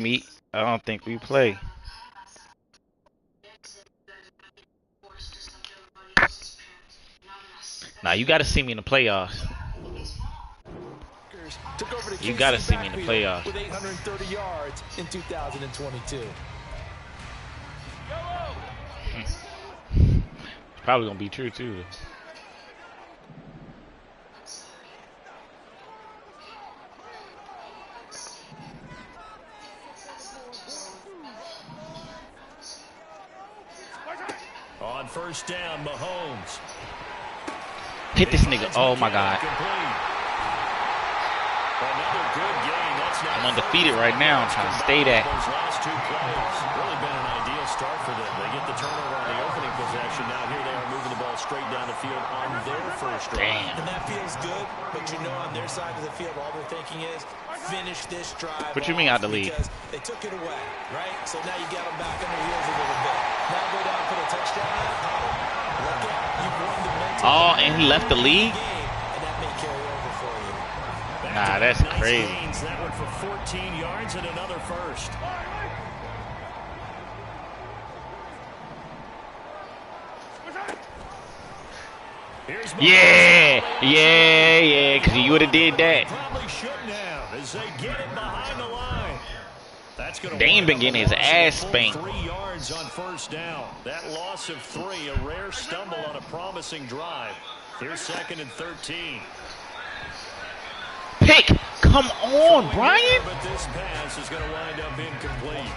Me, I don't think we play. Now you got to see me in the playoffs. You got to see me in the playoffs. With 830 yards in 2022. It's probably gonna be true too. On first down, Mahomes. Hit this nigga. Oh my God. Another good game. That's I'm undefeated right now. I'm trying to stay that. Those last two plays really been an ideal start for them. They get the turnover on the opening possession. Now here they are moving the ball straight down the field on their first drive. Damn. And that feels good, but you know on their side of the field, all they're thinking is finish this drive. What you mean out the lead? Because they took it away, right? So now you got them back on their heels a little bit. Now go down, put a touchdown on it. Look out, you've won the mental. Oh, and he left the league? And that may carry over for you. Nah, that's crazy. That one for 14 yards and another first. Yeah, because you would have did that. Probably shouldn't have as they get it behind the line. Dane been getting his ass spanked. 3 yards on first down. That loss of 3, a rare stumble on a promising drive. Here's 2nd and 13. Pick, come on, Brian. But this pass is going to wind up incomplete.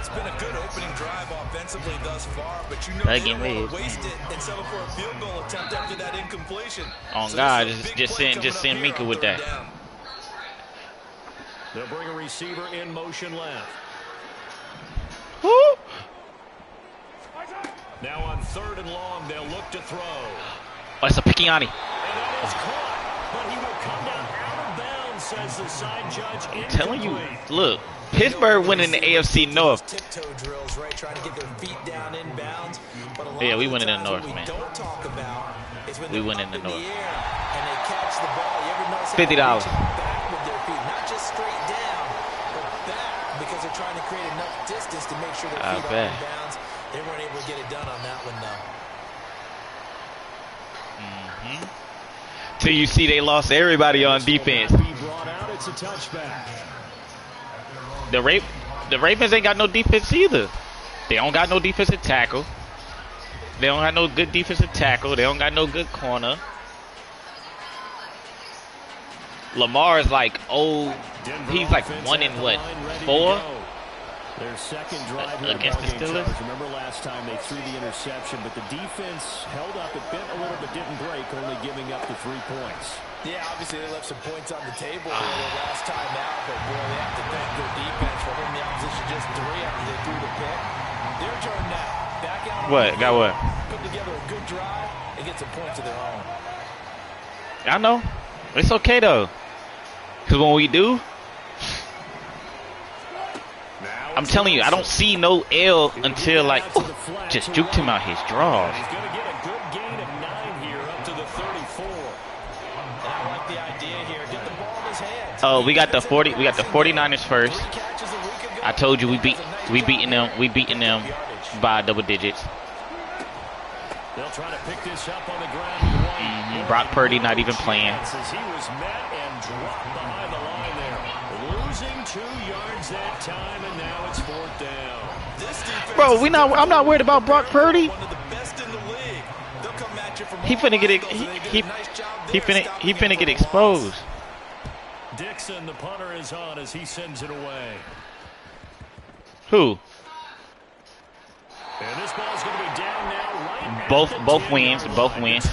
It's been a good opening drive offensively thus far, but you know Again, you don't want to waste it and settle for a field goal attempt after that incompletion. Oh So God, this is a just big send play coming up Mika here with on that. third down. They'll bring a receiver in motion left. Woo. Now on 3rd and long, they'll look to throw. Oh, it's a Picciani. And that is caught, but he will come down out of bounds, says the side judge. I'm telling you, look, Pittsburgh winning the AFC North. Tiptoe drills, right? Trying to get their feet down inbounds. But a lot Yeah, we of win in the times North, what man. we don't talk about is when We they're win in up the in North. the air and they catch the ball. You ever notice $50. how they're reaching back with their feet, not just straight down, but back, because they're trying to create enough distance to make sure their I feet are bet. in bounds. They weren't able to get it done on that one, though. Till you see they lost everybody on defense. Be brought out, it's a touchback. The Ravens ain't got no defense either. They don't got no defensive tackle. They don't have no good defensive tackle. They don't got no good corner. Lamar is like, oh, he's like 1 in what, 4? Their second drive here Against the Steelers? Remember last time they threw the interception, but the defense held up. It bent a little but didn't break, only giving up the 3 points. Yeah, obviously they left some points on the table here their last time out, but boy, they have to thank their defense for holding the opposition just 3 after they threw the pick. Their turn now. Back out. What? Got what? Put together a good drive and get some points of their own. I know. It's okay though. Because when we do, I'm telling you, I don't see no L until like, ooh, just juked him out his draws. He's going to get a good gain of 9 here up to the 34. I like the idea here. Get the ball in his hands. Oh, we got the 49ers first. I told you we beating them by double digits. They'll try to pick this up on the ground. Brock Purdy not even playing. As he was met and dropped behind the line there. Losing 2 yards that time, and now it's 4th down. Bro, I'm not worried about Brock Purdy. One of the best in the league. They'll come at you from He finna get it. He finna get exposed. Dixon, the punter, is on as he sends it away. Who? And this ball's going to be down now. Right Both wins. Both wins.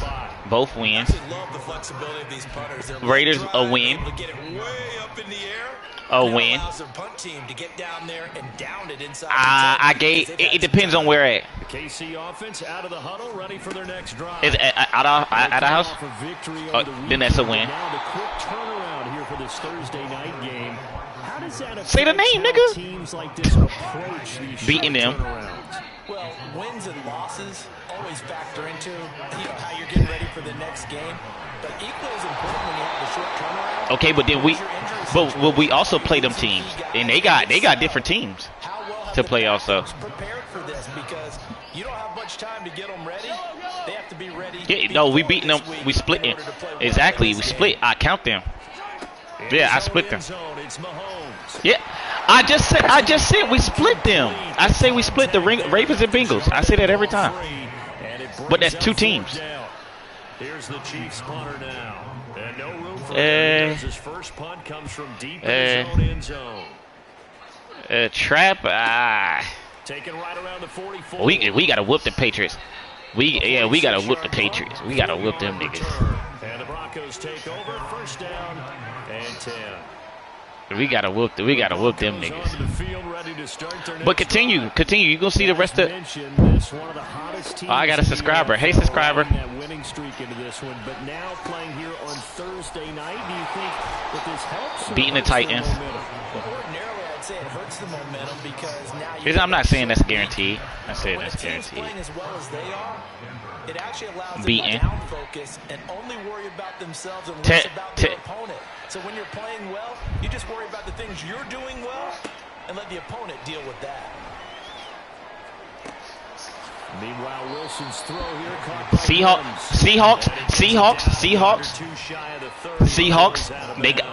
Both wins. Love the flexibility of these punters. They're Raiders a win. able to get it way up in the air. A That win. allows their punt team to get down there and down it inside. I gave. It depends on where at. The KC offense out of the huddle, ready for their next drive. Is it at our house? Off a victory Oh, over the then that's a weekend. win. Now the quick turnaround here for this Thursday night game. How does that Say the affect name, how nigga. teams like this approach these Beating short them. turnarounds? Well, wins and losses always factor into how you're getting ready for the next game. But equally as important when you have the short turnaround. Okay, but then we also play them teams, and they got different teams to play also. Prepared for this because you don't have much time to get them ready. They have to be ready. Yeah, no, we beating them. We split it. Exactly, we split. I count them. Yeah, I split them. Yeah, I just said we split them. I say we split the Ravens and Bengals. I say that every time. But that's two teams. Here's the Chiefs punter now. And no room for his first punt comes from deep in his own end zone. Trap. Taken right around the 44. We gotta whoop the Patriots. We gotta whoop the Patriots. We gotta whoop them niggas. And the Broncos take over, first down and 10. We gotta whoop them niggas. But continue. You gonna see the rest of. Oh, I got a subscriber. Hey, subscriber. Winning streak into this one, but now playing here on Thursday night. Do you think that this helps? Beating the Titans. Ordinarily, I'd say it hurts the momentum because now I'm not saying that's guaranteed. I said that's guaranteed. Playing as well as they are, it actually allows them Beating. to down focus and only worry about themselves and less about their opponent. So when you're playing well, you just worry about the things you're doing well and let the opponent deal with that. Meanwhile, Wilson's throw here caught Seahawks. They got.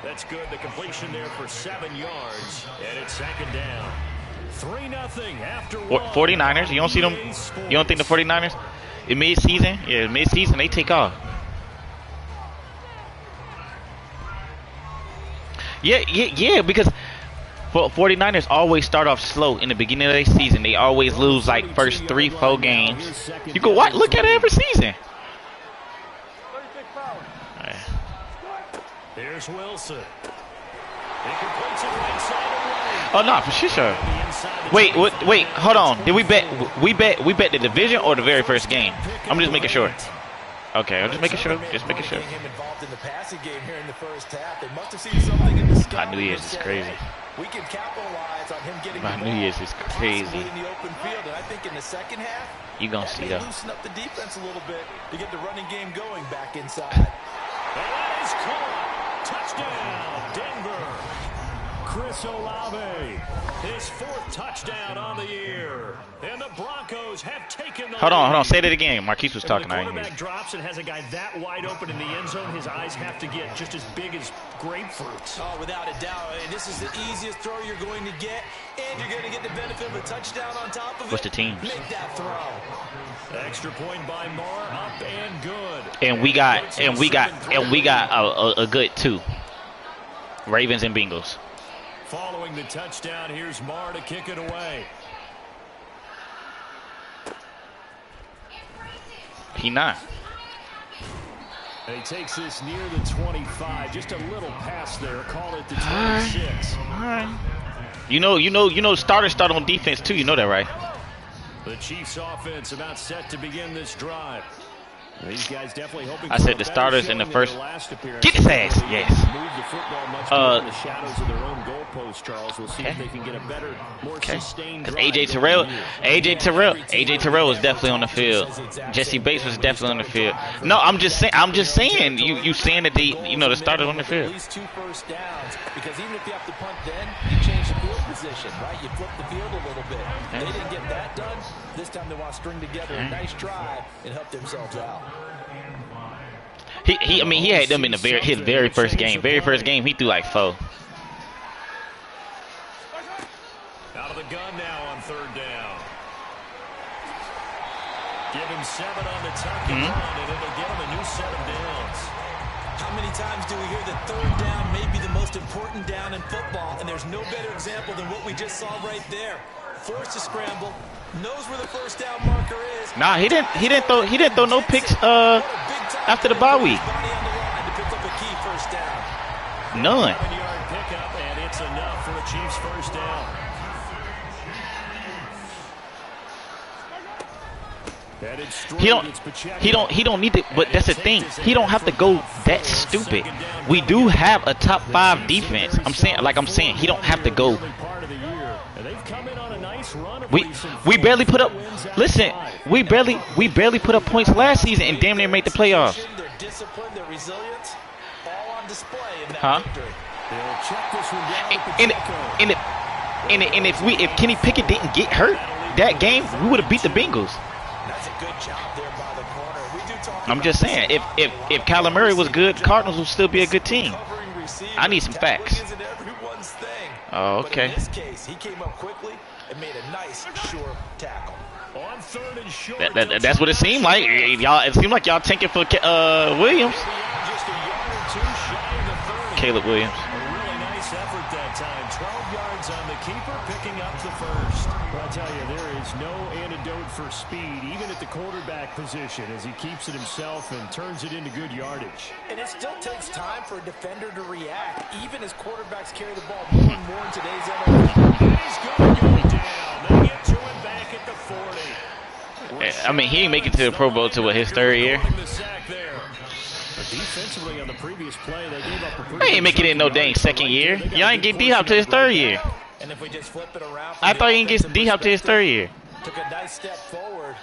That's good. The completion there for 7 yards, and it's second down. 3-0 after 49ers. You don't see them. You don't think the 49ers in mid-season? Yeah, mid-season they take off. Yeah, because 49ers always start off slow in the beginning of their season. They always lose like first 3-4 games. You go look at it every season. There's Wilson. He completes it right side away. Oh no, for sure. Wait, hold on. Did we bet the division or the very first game? I'm just making sure. Okay, I'm just making sure. Him involved in the passing game here in the first half. They must have seen something in the sky. My New Year's is crazy. We can capitalize on him getting My New Year's is crazy. in the open field, and I think in the second half, You gonna see that? Loosen up the defense a little bit to get the running game going back inside. That is caught. Touchdown, Denver. Chris Olave, his 4th touchdown on the year. And the Broncos have taken the Hold on. lead. Say that again. Marquise was talking. The I didn't hear quarterback drops and has a guy that wide open in the end zone. His eyes have to get just as big as grapefruits. Oh, without a doubt. And this is the easiest throw you're going to get, and you're going to get the benefit of a touchdown on top of it. What's the teams? Make that throw. Extra point by Marr, up and good. And we got a good 2. Ravens and Bengals. Following the touchdown, here's Marr to kick it away. He not. And he takes this near the 25. Just a little pass there. Call it the 26. All right. You know, starters start on defense too. You know that, right? The Chiefs offense about set to begin this drive. These guys definitely hoping I said the starters in the first. Get his ass, yes. Move the football much more in the shadows of their own goalpost, Charles. We'll see if they can get a better, more sustained drive. AJ Terrell was definitely on the field. Jesse Bates was definitely on the field. No, I'm just saying. You saying that the starters on the field. At least 2 first downs, because even if you have to punt, then you change the field position, right? You flip the field a little bit. They didn't get that done. This time they want to string together a nice drive and help themselves out. He had them in his very first game. Very first game, he threw like 4. Out of the gun now on 3rd down. Give him 7 on the tuck and run, and it'll give him a new set of downs. How many times do we hear that 3rd down may be the most important down in football, and there's no better example than what we just saw right there. Forced to scramble, knows where the first down marker is. Nah, he didn't throw no picks after the bye week. None. 7-yard pickup, and it's enough for a Chiefs first down. He don't need to, but that's the thing. He don't have to go that stupid. We do have a top 5 defense. I'm saying he don't have to go. We barely put up. Listen, we barely put up points last season and damn near made the playoffs. discipline, their resilience, all on display in that victory. They'll check this one down. And if Kenny Pickett didn't get hurt that game, we would have beat the Bengals. That's a good job there by the corner. We do talk I'm just saying, if Kyler Murray was good, Cardinals would still be a good team. I need some facts. Oh, okay. But in this case, he came up quickly and made a nice, sure tackle. On 3rd and short. That's what it seemed like. It seemed like y'all tanking for Williams. Caleb Williams. A really nice effort that time. 12 yards on the keeper, picking up the first. But I'll tell you, there is no antidote for speed, even at the quarterback position, as he keeps it himself and turns it into good yardage. And it still takes time for a defender to react, even as quarterbacks carry the ball more and more in today's NFL. He's going to go down. They get to him back at the 40. I mean, he ain't make it to the Pro Bowl till his 3rd year. Defensively on the previous play, they gave up a They ain't making it in no dang 2nd year. Y'all ain't get D-Hop to his 3rd year. And if we just flip it around, I thought he didn't get D-Hop to his 3rd year. Took a nice step forward,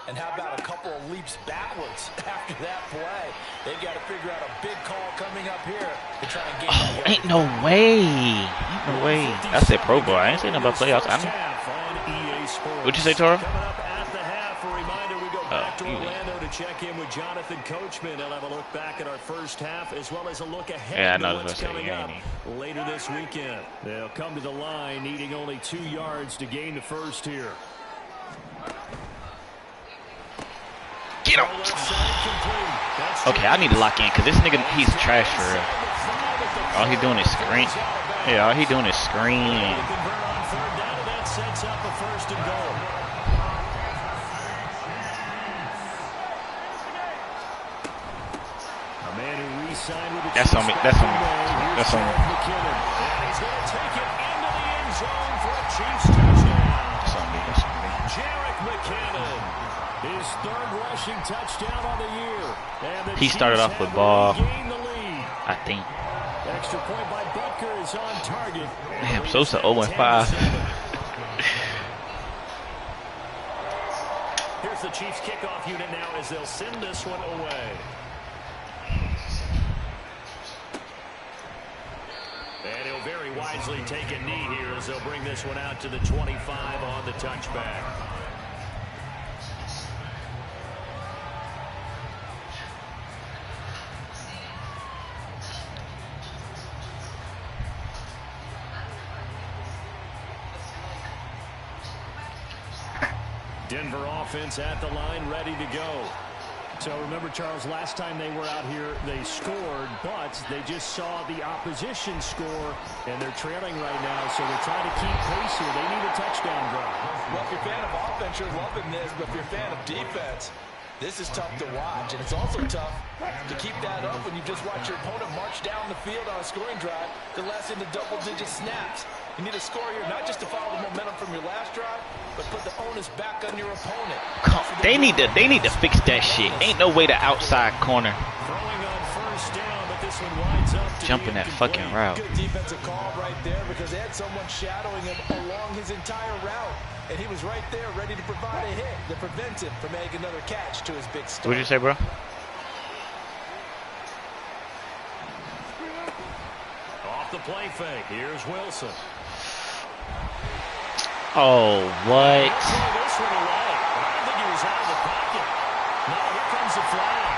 and how about a couple of leaps backwards after that play? They've got to figure out a big call coming up here to try and get Ain't no way. Ain't no way. I said Pro Bowl. I ain't saying nothing about playoffs. I know. What'd you say, Toro? Check in with Jonathan Coachman. I'll have a look back at our first half as well as a look ahead yeah, I to know what's coming up later this weekend. They'll come to the line needing only 2 yards to gain the first here. Get him. Okay, I need to lock in because this nigga, he's trash for real. All he doing is screen. Yeah, all he doing is screen. That sets up a 1st and goal. That's on me. That's on me. That's on me. He's going to take it into the end zone for a Chiefs touchdown. That's on me. That's on me. Jerick McKinnon, his 3rd rushing touchdown on the year. And he started off with ball, I think. Extra point by Butker is on target. Damn, Sosa 0-5. Here's the Chiefs kickoff unit now as they'll send this one away. And he'll very wisely take a knee here as they'll bring this one out to the 25 on the touchback. Denver offense at the line, ready to go. So remember, Charles, last time they were out here, they scored, but they just saw the opposition score, and they're trailing right now, so they're trying to keep pace here. They need a touchdown drive. Well, if you're a fan of offense, you're loving this, but if you're a fan of defense, this is tough to watch, and it's also tough to keep that up when you just watch your opponent march down the field on a scoring drive to less into double-digit snaps. You need a score here, not just to follow the momentum from your last drive, but put the onus back on your opponent. They need to fix that shit. Ain't no way to outside corner. Throwing on 1st down, but this one winds up to jumping that fucking route. Good defensive call right there because they had someone shadowing him along his entire route, and he was right there ready to provide a hit that prevents him from making another catch to his big start. What'd you say, bro? Off the play fake, here's Wilson. Oh, what? This one away. I don't think he was out of the pocket. No, here comes the flag.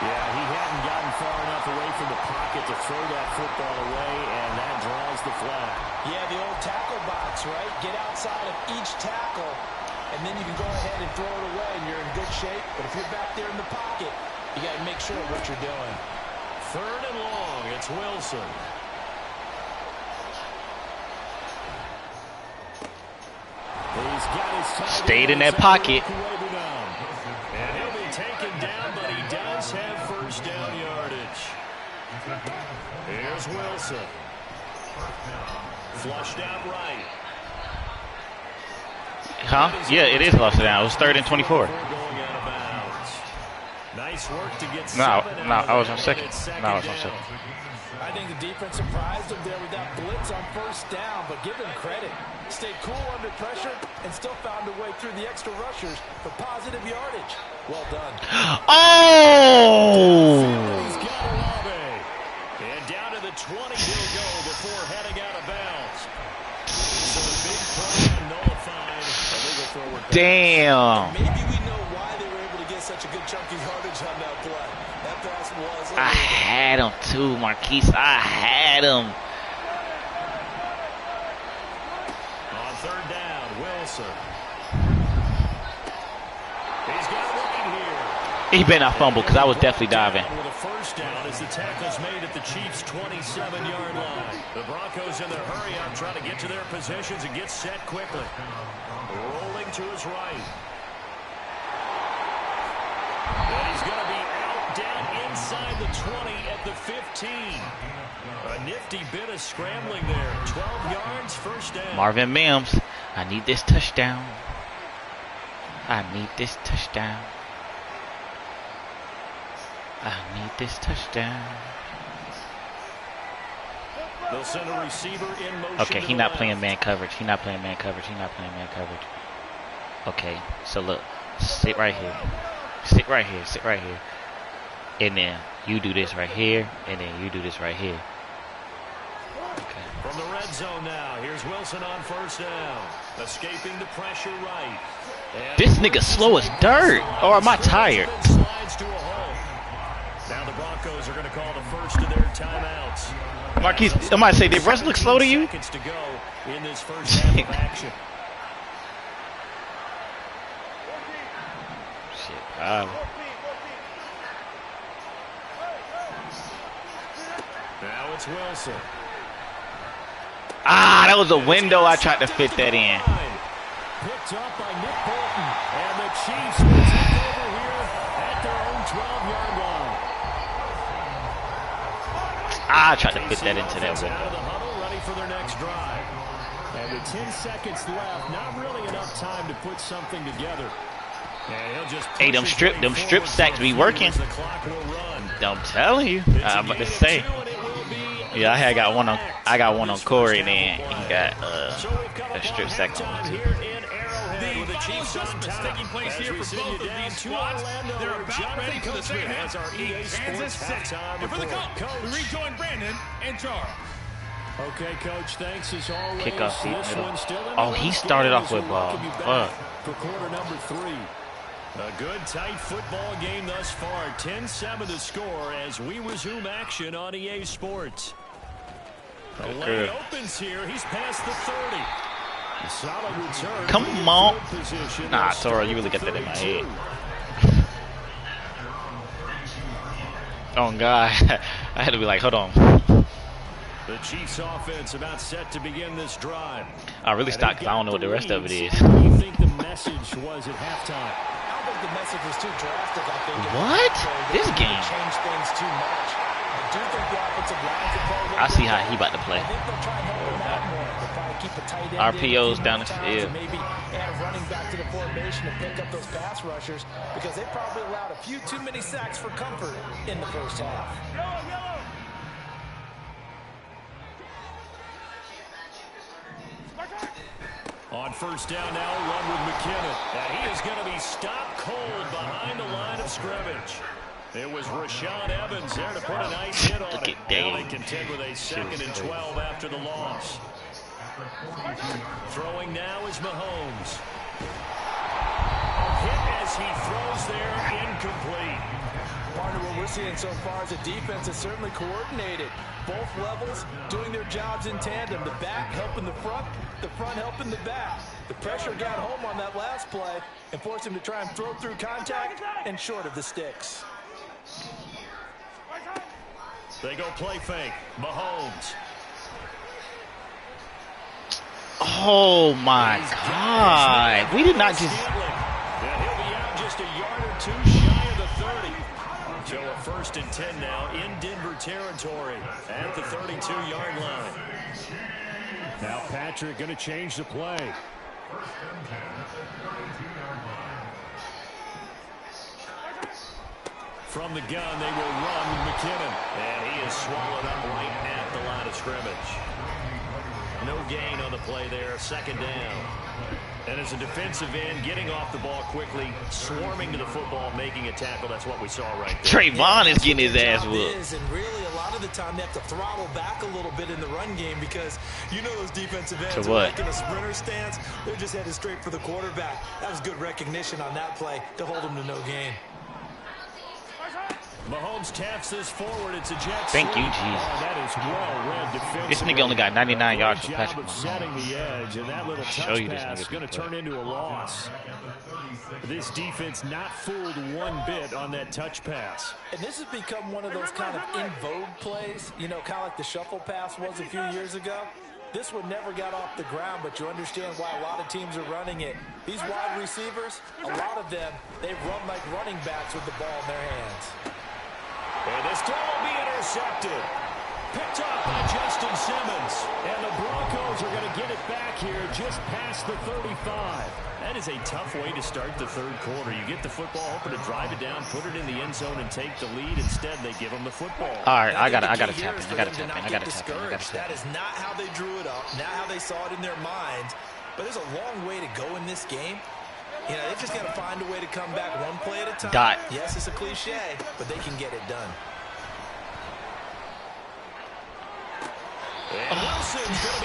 Yeah, he hadn't gotten far enough away from the pocket to throw that football away, and that draws the flag. Yeah, the old tackle box, right? Get outside of each tackle, and then you can go ahead and throw it away, and you're in good shape. But if you're back there in the pocket, you got to make sure what you're doing. 3rd and long, it's Wilson. Stayed in that pocket. And he'll be taken down, but he does have 1st down yardage. Here's Wilson. Flushed out right. Huh? Yeah, it is flushed down. It was 3rd and 24. Nice work to get No, I was on 2nd. No, I was on 2nd. I I think the defense surprised him there with that blitz on first down, but give him credit. Stayed cool under pressure and still found a way through the extra rushers for positive yardage. Well done. Oh! He's got Olave. And down to the 20 he'll go before heading out of bounds. So the big play nullified. Illegal forward pass. Damn. Maybe we know why they were able to get such a good chunky yardage on that play. That pass was I had him too, Marquise. I had him. On third down, Wilson. He's got it right here. He better not fumble because I was definitely diving. With a first down as the tackle's made at the Chiefs' 27-yard line. The Broncos in their hurry-up trying to get to their positions and get set quickly. Rolling to his right. And he's going to be out down inside the 20 at the 15. A nifty bit of scrambling there. 12 yards, first down. Marvin Mims, I need this touchdown. I need this touchdown. I need this touchdown. They'll send a receiver in motion. Okay, he's not playing man coverage. He's not playing man coverage. He's not playing man coverage. Okay, so look, sit right here. Sit right here. Sit right here. And then you do this right here. And then you do this right here. Okay. From the red zone now, here's Wilson on first down. Escaping the pressure right. And This nigga slow as dirt. Or am I tired? Slides to a hole. Now the Broncos are going to call the first of their timeouts. Marquise, I might say, did Russ look slow to you? Seconds to go in this first half of action. Shit, Now it's Wilson. that was a window. I tried to fit that in. Picked up by Nick Bolton. And the Chiefs will take over here at their own 12-yard line. I tried to fit that into that Out of window. the huddle, ready for their next drive. And with 10 seconds left, not really enough time to put something together. And he'll just Hey, them strip sacks be working. the clock will run. I'm telling you. I'm about to say. Yeah, I got one on Corey, and then he got a strip sack on me too. The Chiefs adjustments taking place here for both of these squads. They're about ready for the second half. Kansas City. And for the coach, we rejoin Brandon and Charles. Okay, Coach, thanks as always. Kickoff seat This middle. one's still in Oh, the he running started off game, with so welcome you back fuck. for quarter number 3. A good, tight football game thus far. 10-7 to score as we resume action on EA Sports. The lane opens here. He's past the 30. A solid return. Come on. Position. Nah, Toro, you really got that in my head. Oh, God. I had to be like, hold on. The Chiefs offense about set to begin this drive. I really stopped because I don't know what the rest of it is. What do you think the message was at halftime? I don't think the message was too drastic. I think What? This game. changed things too much. I do think the offensive line can play a little I see bit how he about to play. I think they'll try and help him out more. They'll probably keep a tight end RPOs in down the times field. and maybe add a running back to the formation and pick up those pass rushers because they probably allowed a few too many sacks for comfort in the first half. On first down now, a run with McKinnon. And he is going to be stopped cold behind the line of scrimmage. It was Rashaan Evans there to put a nice hit on Look it. at that. Now they contend with a 2nd and 12 after the loss. Throwing now is Mahomes. A hit as he throws there, incomplete. Partner, what we're seeing so far is the defense is certainly coordinated. Both levels doing their jobs in tandem. The back helping the front helping the back. The pressure got home on that last play and forced him to try and throw through contact and short of the sticks. They go play fake. Mahomes. Oh, my God. We did not just... And he'll be out just a yard or two shy of the 30. So a 1st and 10 now in Denver territory at the 32-yard line. Now Patrick going to change the play. From the gun, they will run with McKinnon. And he is swallowed up right at the line of scrimmage. No gain on the play there, second down. And as a defensive end, getting off the ball quickly, swarming to the football, making a tackle. That's what we saw right there. Trayvon is getting his ass whooped. And really, a lot of the time, they have to throttle back a little bit in the run game because you know those defensive ends are making a sprinter stance. They're just headed straight for the quarterback. That was good recognition on that play to hold them to no gain. Mahomes taps this forward. It's a jet. Thank you, Jesus. That is well read defensively. This nigga only got 99 yards for Patrick Mahomes. Setting the edge, and that little touch pass is going to turn into a loss. This defense not fooled one bit on that touch pass. And this has become one of those kind of in vogue plays, you know, kind of like the shuffle pass was a few years ago. This one never got off the ground, but you understand why a lot of teams are running it. These wide receivers, a lot of them, they run like running backs with the ball in their hands. And this throw will be intercepted. Picked up by Justin Simmons. And the Broncos are going to get it back here just past the 35. That is a tough way to start the third quarter. You get the football, hoping to drive it down, put it in the end zone, and take the lead. Instead, they give them the football. All right, I got to tap in. That is not how they drew it up, not how they saw it in their minds. But there's a long way to go in this game. You know, they just got to find a way to come back one play at a time. Dot. Yes, it's a cliche, but they can get it done.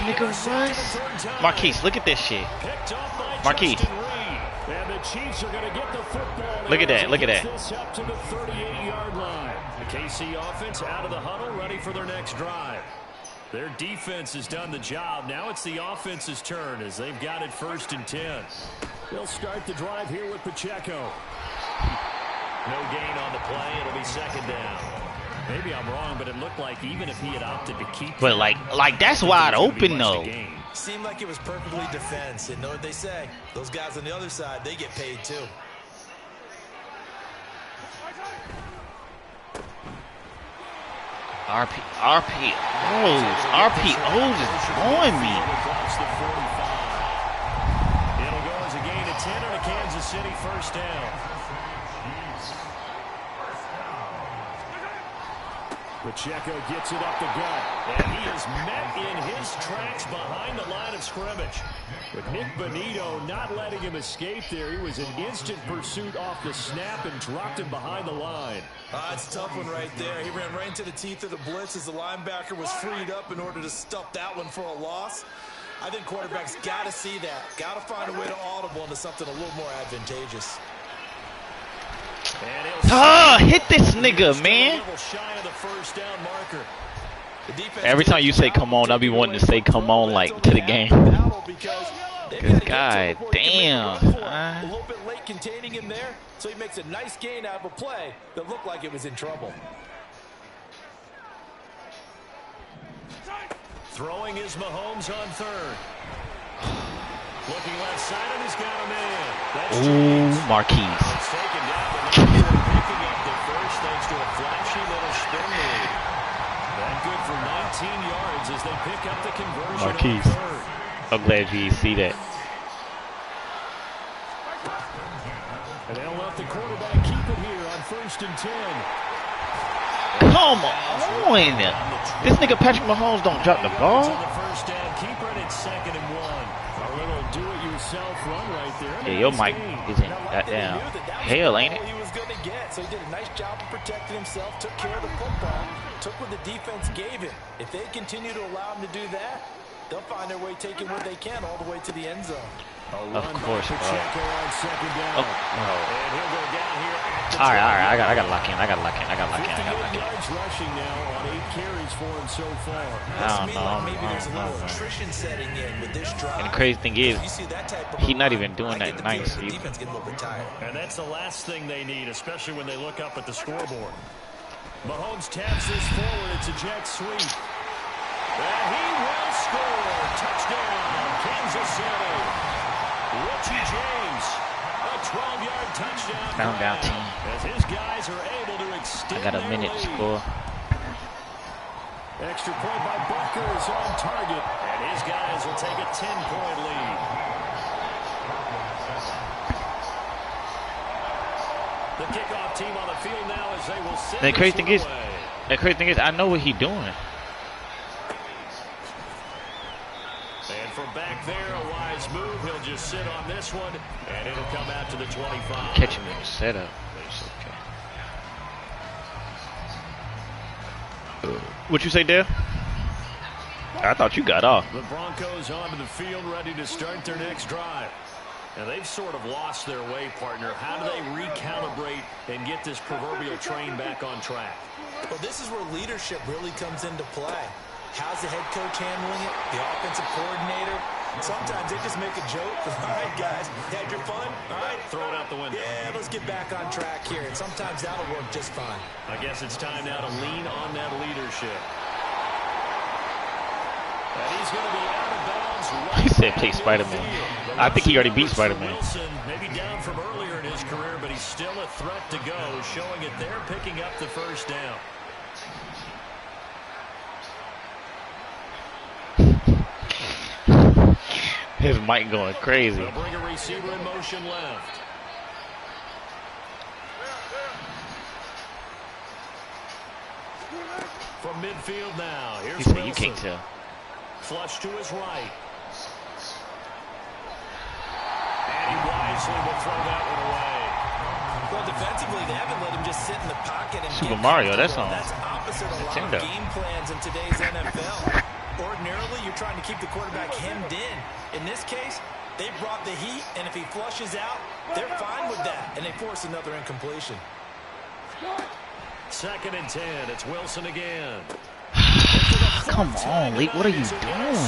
Nigga, what? Marquise, look at this shit. Marquise. And the Chiefs are going to get the football. Look at that. Look at that. This up to the 38-yard line. The KC offense out of the huddle, ready for their next drive. Their defense has done the job. Now it's the offense's turn as they've got it 1st and 10. They'll start the drive here with Pacheco. No gain on the play. It'll be second down. Maybe I'm wrong, but it looked like even if he had opted to keep... But like that's wide open, though. Seemed like it was perfectly defense. And know what they say? Those guys on the other side, they get paid too. RPOs is on me. It'll go as a gain of 10 on a Kansas City first down. Pacheco gets it up the gut, and he is met in his tracks behind the line of scrimmage. But Nick Bonito not letting him escape there. He was in instant pursuit off the snap and dropped him behind the line. It's a tough one right there. He ran right into the teeth of the blitz as the linebacker was freed up in order to stuff that one for a loss. I think quarterbacks got to see that. Got to find a way to audible into something a little more advantageous. Hit this nigga, man. Every time you say come on, I'll be wanting to say come on like to the game. God damn. A little bit late containing him there, so he makes a nice gain out of a play that looked like it was in trouble. Throwing is Mahomes on third. Looking left side, and he's got a man. Ooh, Marquise. Picking up the first thanks to a flashy little spin move. That good for 19 yards as they pick up the conversion. Marquise. I'm glad you see that. And they'll let the quarterback keep it here on 1st and 10. Come on. This nigga Patrick Mahomes don't drop the ball. On the first down, keeper, and it's 2nd and 1. A little do-it-yourself run right there. Yeah, your mic isn't that down. Hell, ain't it? He was going to get, so he did a nice job of protecting himself, took care of the football, took what the defense gave him. If they continue to allow him to do that, they'll find their way taking what they can all the way to the end zone. Of course, bro. Oh, and he'll go down here at the all right. I got to lock in. 50 yards rushing now on 8 carries for him so far. I don't know. Maybe there's a little attrition setting in with this drive. And the crazy thing is, he's not even doing that nice. Defense getting a little bit tired. And that's the last thing they need, especially when they look up at the scoreboard. Mahomes taps this forward. It's a jet sweep. And he will score. Touchdown, Kansas City. Richie James, a 12-yard touchdown. Down team. As his guys are able to extend. I got a minute to score. Extra point by Butker is on target, and his guys will take a 10-point lead. The kickoff team on the field now as they will send The crazy this thing one away. The crazy thing is, I know what he's doing. And from back there, a wise move. He'll just sit on this one, and it'll come out to the 25. Catch him in the setup. It's okay. What you say, Dale? I thought you got off. The Broncos onto the field, ready to start their next drive. And they've sort of lost their way, partner. How do they recalibrate and get this proverbial train back on track? Well, this is where leadership really comes into play. How's the head coach handling it? The offensive coordinator? Sometimes they just make a joke. All right, guys, had your fun? All right. Throw it out the window. Yeah, let's get back on track here. And sometimes that'll work just fine. I guess it's time now to lean on that leadership. And he's going to be out of bounds. He said play Spider-Man. I think he already beat Spider-Man. Wilson, maybe down from earlier in his career, but he's still a threat to go, showing it there, picking up the first down. His mic going crazy. They'll bring a receiver in motion left. From midfield now, here's He said Wilson. you can't tell. Flush to his right. And he wisely will throw that one away. Well, defensively, they haven't let him just sit in the pocket and Super get Mario, that's comfortable. on That's opposite a lot Nintendo. of game plans in today's NFL. Ordinarily, you're trying to keep the quarterback hemmed in. In this case, they brought the heat, and if he flushes out, they're fine with that, and they force another incompletion. 2nd and 10. It's Wilson again. Come on, Lee. What are you doing?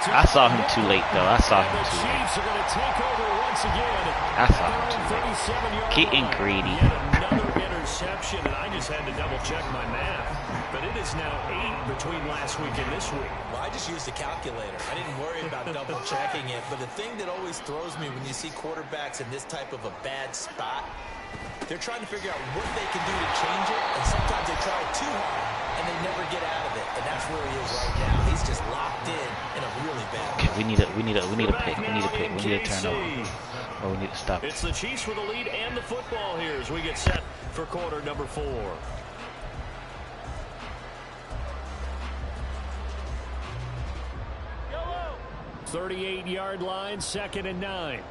I saw him too late, though. I saw him The too late. Chiefs are going to take over once again. I saw him too late. 37-yard Getting line. greedy. Yet another interception, and I just had to double-check my math. But it is now 8 between last week and this week. Well, I just used a calculator. I didn't worry about double-checking it, but the thing that always throws me when you see quarterbacks in this type of a bad spot, they're trying to figure out what they can do to change it, and sometimes they try too hard, and they never get out of it. And that's where he is right now. He's just locked in a really bad Okay, way. we need a pick. We need a pick. We need a turnover. Or we need to stop it. It's the Chiefs with the lead and the football here as we get set for quarter number 4. Go! 38-yard line, 2nd and 9.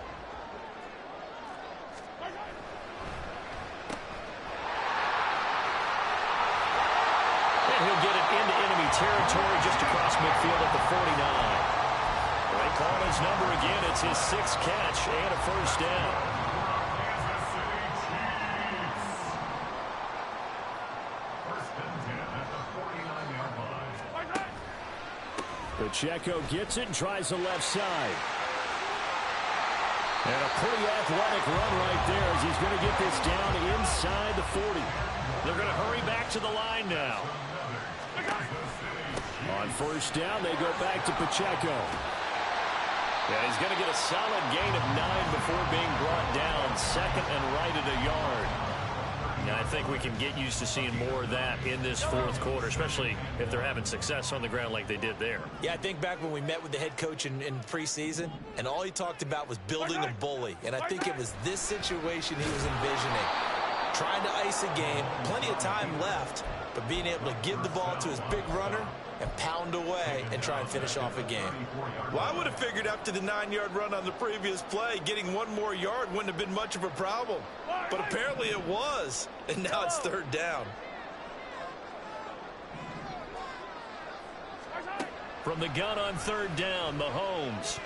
And he'll get it into enemy territory just across midfield at the 49. They call his number again. It's his 6th catch and a first down. Pacheco gets it and tries the left side. And a pretty athletic run right there as he's going to get this down inside the 40. They're going to hurry back to the line now. On first down, they go back to Pacheco. Yeah, he's going to get a solid gain of 9 before being brought down. 2nd and right at a yard. Now, I think we can get used to seeing more of that in this 4th quarter, especially if they're having success on the ground like they did there. Yeah, I think back when we met with the head coach in preseason, and all he talked about was building a bully. And I think it was this situation he was envisioning. Trying to ice a game, plenty of time left, but being able to give the ball to his big runner and pound away and try and finish off a game. Well, I would have figured after the 9-yard run on the previous play, getting 1 more yard wouldn't have been much of a problem. But apparently it was, and now it's 3rd down. From the gun on 3rd down, Mahomes.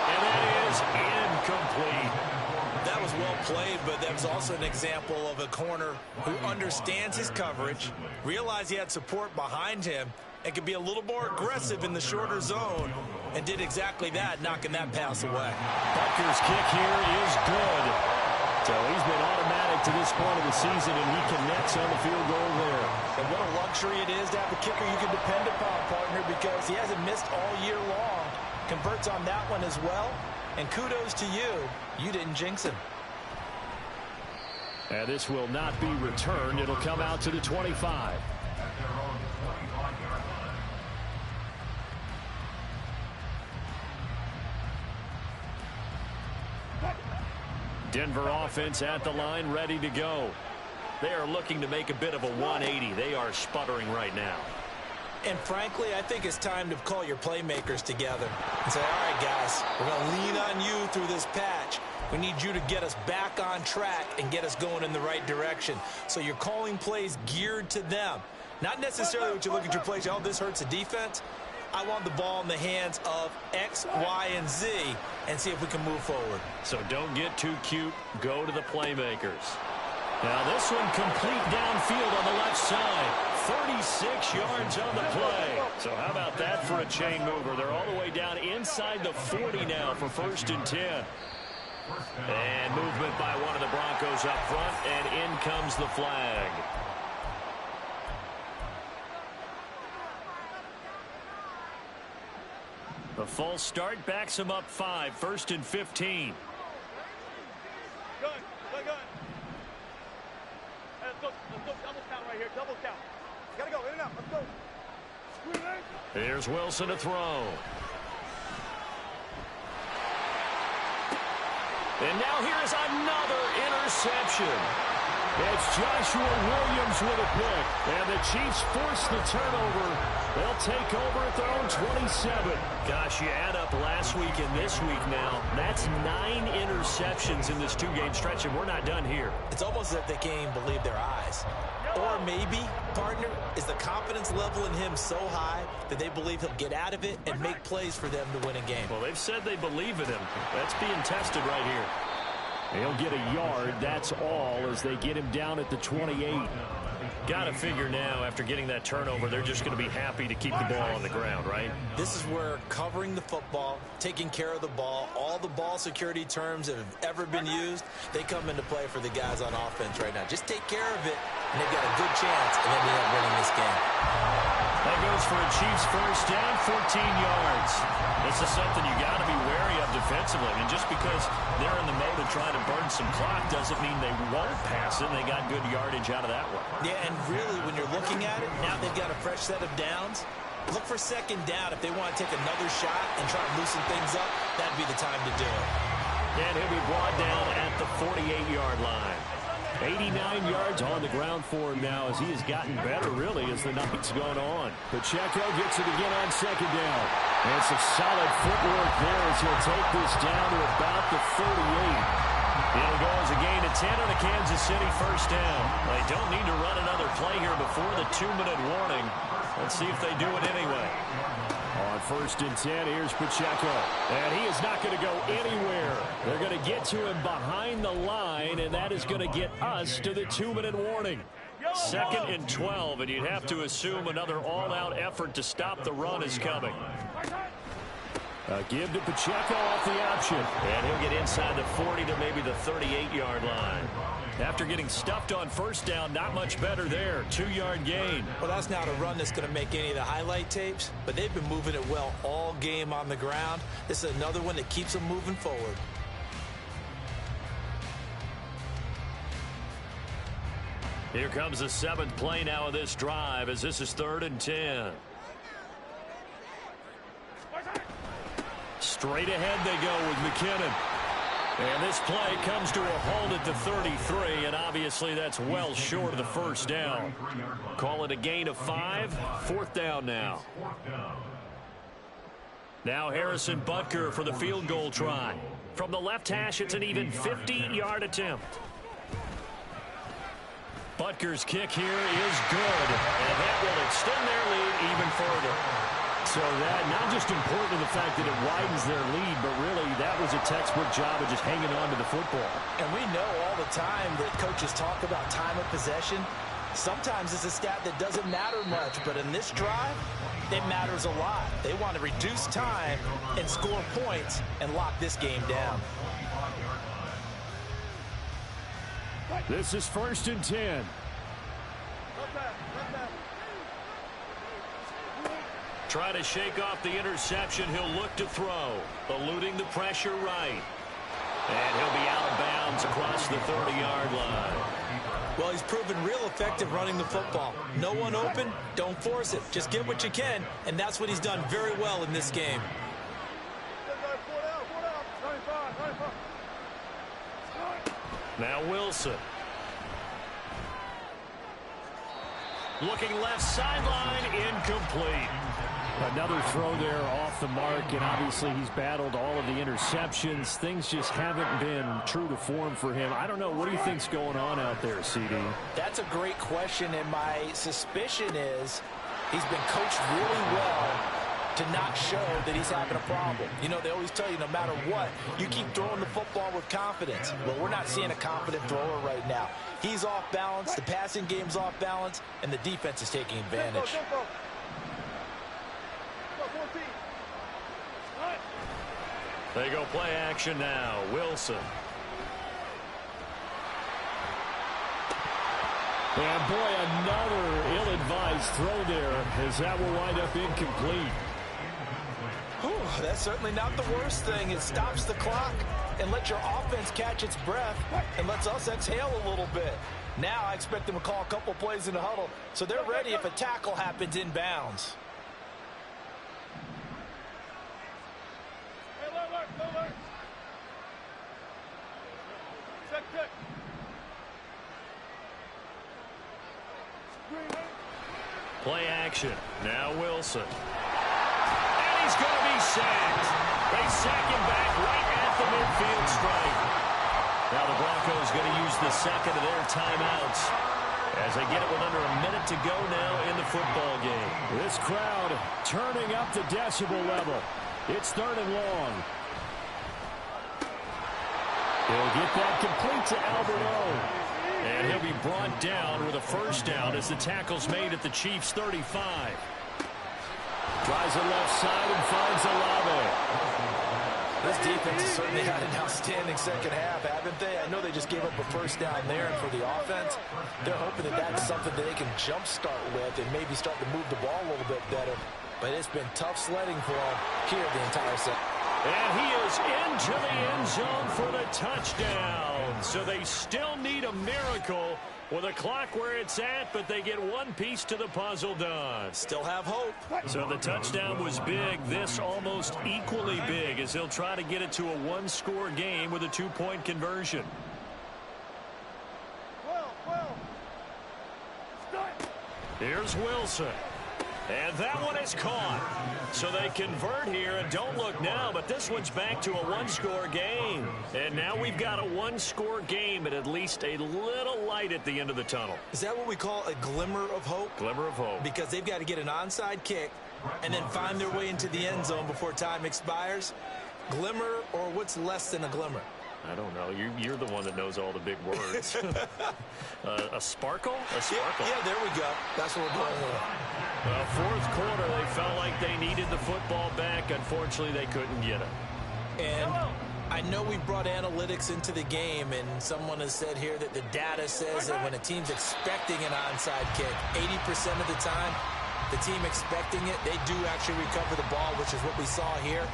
And it is incomplete. That was well played, but that was also an example of a corner who understands his coverage, realized he had support behind him, and could be a little more aggressive in the shorter zone, and did exactly that, knocking that pass away. Butker's kick here is good. So he's been automatic to this point of the season, and he connects on the field goal there. And what a luxury it is to have a kicker you can depend upon, partner, because he hasn't missed all year long. Converts on that one as well. And kudos to you. You didn't jinx him. And this will not be returned. It'll come out to the 25. Denver offense at the line, ready to go. They are looking to make a bit of a 180. They are sputtering right now. And frankly, I think it's time to call your playmakers together and say, all right, guys, we're going to lean on you through this patch. We need you to get us back on track and get us going in the right direction. So you're calling plays geared to them. Not necessarily what you look at your plays, oh, this hurts the defense. I want the ball in the hands of X, Y, and Z and see if we can move forward. So don't get too cute. Go to the playmakers. Now this one complete downfield on the left side. 36 yards on the play. So how about that for a chain mover? They're all the way down inside the 40 now for 1st and 10. And movement by one of the Broncos up front, and in comes the flag. The false start backs him up 5, 1st and 15. Good. Hey, let's go double count right here, double count. Gotta go, in and out, let's go. Here's Wilson to throw. And now here is another interception. It's Joshua Williams with a pick. And the Chiefs force the turnover. They'll take over at their own 27. Gosh, you add up last week and this week now. That's 9 interceptions in this 2-game stretch, and we're not done here. It's almost as if they can't even believe their eyes. Or maybe, partner, is the confidence level in him so high that they believe he'll get out of it and make plays for them to win a game. Well, they've said they believe in him. That's being tested right here. He'll get a yard, that's all, as they get him down at the 28. Got to figure now, after getting that turnover, they're just going to be happy to keep the ball on the ground, right? This is where covering the football, taking care of the ball, all the ball security terms that have ever been used, they come into play for the guys on offense right now. Just take care of it, and they've got a good chance of ending up winning this game. That goes for a Chiefs first down, 14 yards. This is something you got to be wary of defensively. And just because they're in the mode of trying to burn some clock doesn't mean they won't pass it. They got good yardage out of that one. Yeah, and really, when you're looking at it, now they've got a fresh set of downs. Look for 2nd down. If they want to take another shot and try to loosen things up, that'd be the time to do it. And he'll be brought down at the 48-yard line. 89 yards on the ground for him now as he has gotten better, really, as the night's gone on. Pacheco gets it again on 2nd down. And some solid footwork there as he'll take this down to about the 38. It'll go as a gain of 10 on a Kansas City first down. They don't need to run another play here before the 2-minute warning. Let's see if they do it anyway. On 1st and 10, here's Pacheco. And he is not going to go anywhere. They're going to get to him behind the line, and that is going to get us to the 2-minute warning. 2nd and 12, and you'd have to assume another all-out effort to stop the run is coming. Give to Pacheco off the option. And he'll get inside the 40 to maybe the 38-yard line. After getting stuffed on 1st down, not much better there. 2-yard gain. Well, that's not a run that's going to make any of the highlight tapes, but they've been moving it well all game on the ground. This is another one that keeps them moving forward. Here comes the 7th play now of this drive as this is 3rd and 10. Straight ahead they go with McKinnon. And this play comes to a halt at the 33, and obviously that's well short of the first down. Call it a gain of 5, 4th down now. Now Harrison Butker for the field goal try. From the left hash, it's an even 50-yard attempt. Butker's kick here is good, and that will extend their lead even further. So that not just important to the fact that it widens their lead, but really that was a textbook job of just hanging on to the football. And we know all the time that coaches talk about time of possession. Sometimes it's a stat that doesn't matter much, but in this drive, it matters a lot. They want to reduce time and score points and lock this game down. This is 1st and 10. Try to shake off the interception. He'll look to throw. Eluding the pressure right. And he'll be out of bounds across the 30-yard line. Well, he's proven real effective running the football. No one open, don't force it. Just get what you can, and that's what he's done very well in this game. Now Wilson. Looking left sideline, incomplete. Another throw there off the mark, and obviously he's battled all of the interceptions. Things just haven't been true to form for him. I don't know. What do you think's going on out there, CD? That's a great question, and my suspicion is he's been coached really well to not show that he's having a problem. You know, they always tell you no matter what, you keep throwing the football with confidence. Well, we're not seeing a confident thrower right now. He's off balance, the passing game's off balance, and the defense is taking advantage. They go play action now. Wilson. And boy, another ill-advised throw there, as that will wind up incomplete. Whew, that's certainly not the worst thing. It stops the clock and lets your offense catch its breath and lets us exhale a little bit. Now I expect them to call a couple plays in the huddle so they're ready if a tackle happens inbounds. Play action. Now Wilson. And he's going to be sacked. They sack him back right at the midfield stripe. Now the Broncos going to use the second of their timeouts as they get it with under a minute to go now in the football game. This crowd turning up the decibel level. It's 3rd and long. He'll get that complete to Albert O. And he'll be brought down with a first down as the tackle's made at the Chiefs' 35. Tries the left side and finds Olave. This defense has certainly had an outstanding second half, haven't they? I know they just gave up a first down there, and for the offense, they're hoping that that's something that they can jumpstart with and maybe start to move the ball a little bit better. But it's been tough sledding for them here the entire set. And he is into the end zone for the touchdown. So they still need a miracle with a clock where it's at, but they get one piece to the puzzle done. Still have hope. So the touchdown was big. This almost equally big as he'll try to get it to a one-score game with a 2-point conversion. Here's Wilson. And that one is caught. So they convert here, and don't look now, but this one's back to a one-score game. And now we've got a one-score game and at least a little light at the end of the tunnel. Is that what we call a glimmer of hope? Glimmer of hope. Because they've got to get an onside kick and then find their way into the end zone before time expires. Glimmer, or what's less than a glimmer? I don't know. You're the one that knows all the big words. A sparkle? A sparkle. Yeah, there we go. That's what we're going with. Well, fourth quarter, they felt like they needed the football back. Unfortunately, they couldn't get it. And I know we brought analytics into the game, and someone has said here that the data says that when a team's expecting an onside kick, 80% of the time, the team expecting it, they do actually recover the ball, which is what we saw here.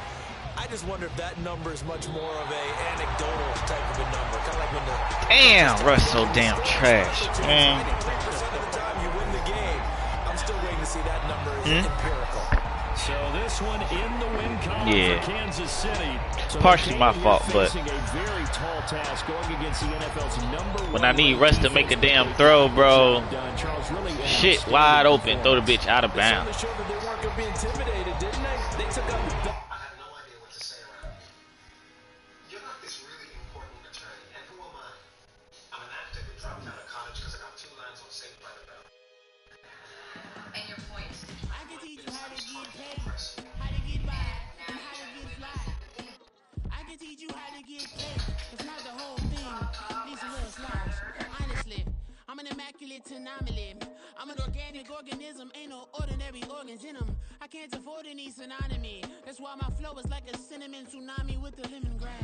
I just wonder if that number is much more of a anecdotal type of a number. Kind of like when the damn, Russ so damn trash, man. 3% of the time you win the game. I'm still waiting to see that number is empirical. So this one in the win column for Kansas City. So partially my fault, but a very tall task going against the NFL's when I need Russ to make a damn throw, bro, shit wide open, throw the bitch out of bounds. They weren't going to be intimidated, didn't they? They took out the I'm an organic organism, ain't no ordinary organs in them. I can't afford any synonymy. That's why my flow is like a cinnamon tsunami with the lemon